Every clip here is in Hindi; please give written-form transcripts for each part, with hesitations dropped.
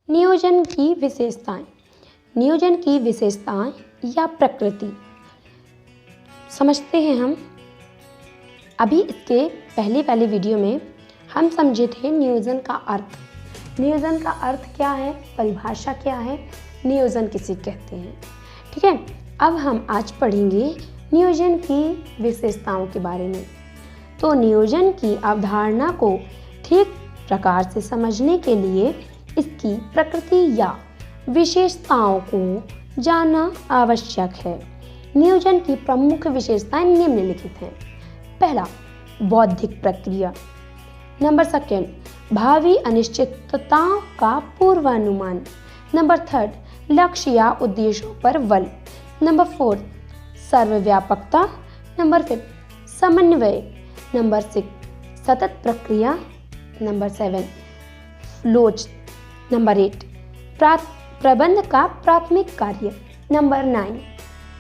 नियोजन की विशेषताएं। नियोजन की विशेषताएं या प्रकृति समझते हैं हम। अभी इसके पहले वाले वीडियो में हम समझे थे नियोजन का अर्थ। नियोजन का अर्थ क्या है, परिभाषा क्या है, नियोजन किसे कहते हैं। ठीक है, अब हम आज पढ़ेंगे नियोजन की विशेषताओं के बारे में। तो नियोजन की अवधारणा को ठीक प्रकार से समझने के लिए इसकी प्रकृति या विशेषताओं को जानना आवश्यक है। नियोजन की प्रमुख विशेषताएं निम्नलिखित हैं। पहला, बौद्धिक प्रक्रिया। नंबर सेकंड, भावी अनिश्चितताओं का पूर्वानुमान। नंबर थर्ड, लक्ष्य या उद्देश्यों पर बल। नंबर फोर्थ, सर्वव्यापकता। नंबर फिफ्थ, समन्वय। नंबर सिक्स, सतत प्रक्रिया। नंबर सेवन, लोच। नंबर एट, प्रबंध का प्राथमिक कार्य। नंबर 9,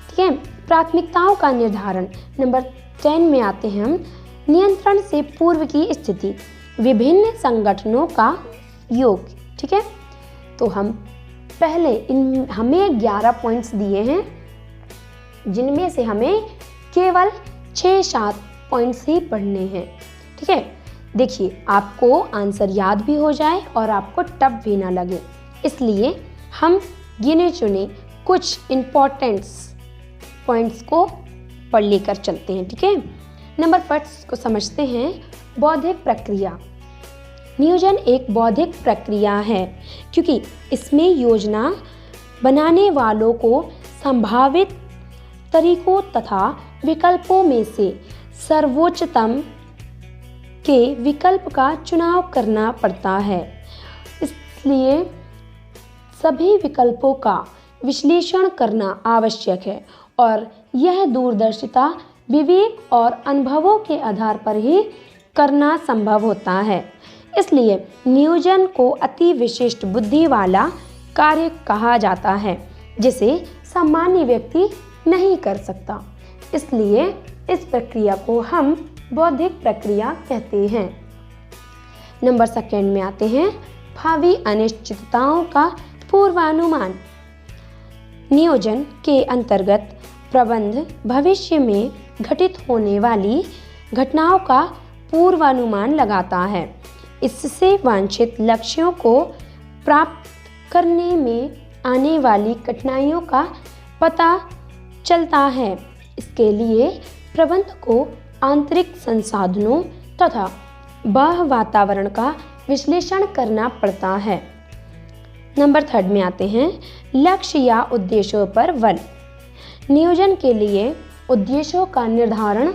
ठीक है, प्राथमिकताओं का निर्धारण। नंबर 10 में आते हैं हम, नियंत्रण से पूर्व की स्थिति, विभिन्न संगठनों का योग। ठीक है, तो हम पहले हमें 11 पॉइंट्स दिए हैं, जिनमें से हमें केवल 6-7 पॉइंट्स ही पढ़ने हैं। ठीक है, देखिए आपको आंसर याद भी हो जाए और आपको टफ भी ना लगे, इसलिए हम गिने चुने कुछ इम्पोर्टेंट्स पॉइंट्स को पढ़ लेकर चलते हैं। ठीक है, नंबर फर्स्ट को समझते हैं, बौद्धिक प्रक्रिया। नियोजन एक बौद्धिक प्रक्रिया है क्योंकि इसमें योजना बनाने वालों को संभावित तरीकों तथा विकल्पों में से सर्वोच्चतम के विकल्प का चुनाव करना पड़ता है। इसलिए सभी विकल्पों का विश्लेषण करना आवश्यक है और यह दूरदर्शिता, विवेक और अनुभवों के आधार पर ही करना संभव होता है। इसलिए नियोजन को अति विशिष्ट बुद्धि वाला कार्य कहा जाता है, जिसे सामान्य व्यक्ति नहीं कर सकता। इसलिए इस प्रक्रिया को हम बौद्धिक प्रक्रिया कहते हैं। नंबर सेकंड में आते हैं, भावी अनिश्चितताओं का पूर्वानुमान। नियोजन के अंतर्गत प्रबंध भविष्य में घटित होने वाली घटनाओं का पूर्वानुमान लगाता है। इससे वांछित लक्ष्यों को प्राप्त करने में आने वाली कठिनाइयों का पता चलता है। इसके लिए प्रबंध को आंतरिक संसाधनों तथा बाह्य वातावरण का विश्लेषण करना पड़ता है। नंबर थर्ड में आते हैं, लक्ष्य या उद्देश्यों पर बल। नियोजन के लिए उद्देश्यों का निर्धारण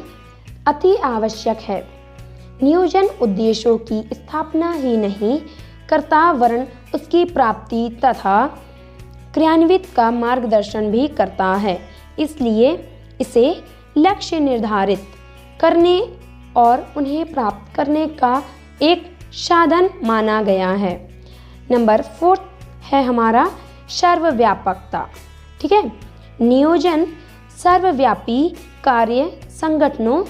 अति आवश्यक है। नियोजन उद्देश्यों की स्थापना ही नहीं करता वरन उसकी प्राप्ति तथा क्रियान्वित का मार्गदर्शन भी करता है। इसलिए इसे लक्ष्य निर्धारित करने और उन्हें प्राप्त करने का एक साधन माना गया है। नंबर फोर्थ है हमारा, सर्वव्यापकता। ठीक है, नियोजन सर्वव्यापी कार्य संगठनों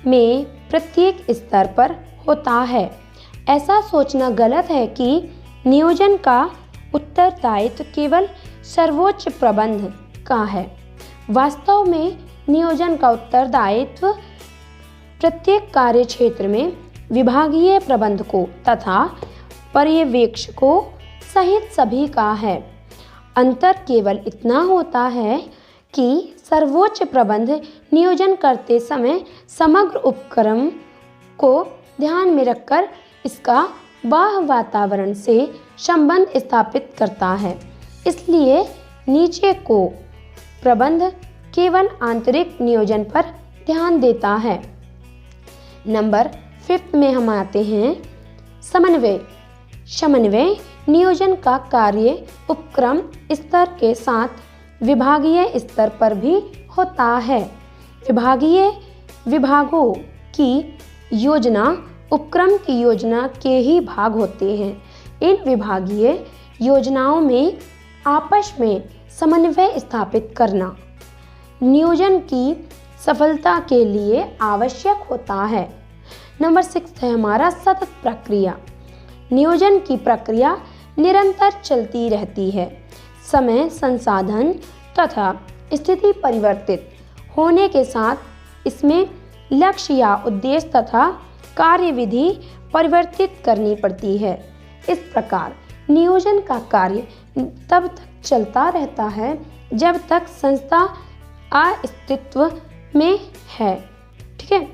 में प्रत्येक स्तर पर होता है। ऐसा सोचना गलत है कि नियोजन का उत्तरदायित्व केवल सर्वोच्च प्रबंध का है। वास्तव में नियोजन का उत्तरदायित्व प्रत्येक कार्य क्षेत्र में विभागीय प्रबंधकों तथा पर्यवेक्षकों सहित सभी का है। अंतर केवल इतना होता है कि सर्वोच्च प्रबंध नियोजन करते समय समग्र उपक्रम को ध्यान में रखकर इसका बाह्य वातावरण से संबंध स्थापित करता है। इसलिए नीचे को प्रबंध केवल आंतरिक नियोजन पर ध्यान देता है। नंबर 5 में हम आते हैं, समन्वय। समन्वय नियोजन का कार्य उपक्रम स्तर के साथ विभागीय स्तर पर भी होता है। विभागीय विभागों की योजना उपक्रम की योजना के ही भाग होते हैं। इन विभागीय योजनाओं में आपस में समन्वय स्थापित करना नियोजन की सफलता के लिए आवश्यक होता है। नंबर 6 है हमारा सतत प्रक्रिया। नियोजन की प्रक्रिया निरंतर चलती रहती है। समय, संसाधन तथा स्थिति परिवर्तित होने के साथ इसमें लक्ष्य या उद्देश्य तथा कार्यविधि परिवर्तित करनी पड़ती है। इस प्रकार नियोजन का कार्य तब तक चलता रहता है जब तक संस्था अस्तित्व में है। ठीक है।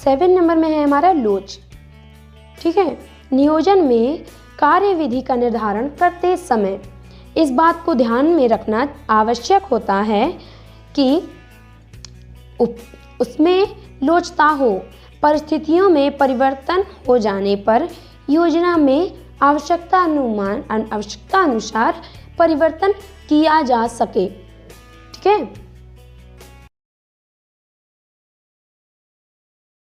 7 नंबर में है हमारा लोच। ठीक है। नियोजन में कार्यविधि का निर्धारण करते समय इस बात को ध्यान में रखना आवश्यक होता है कि उसमें लोचता हो। परिस्थितियों में परिवर्तन हो जाने पर योजना में आवश्यकता अनुसार परिवर्तन किया जा सके। ठीक है।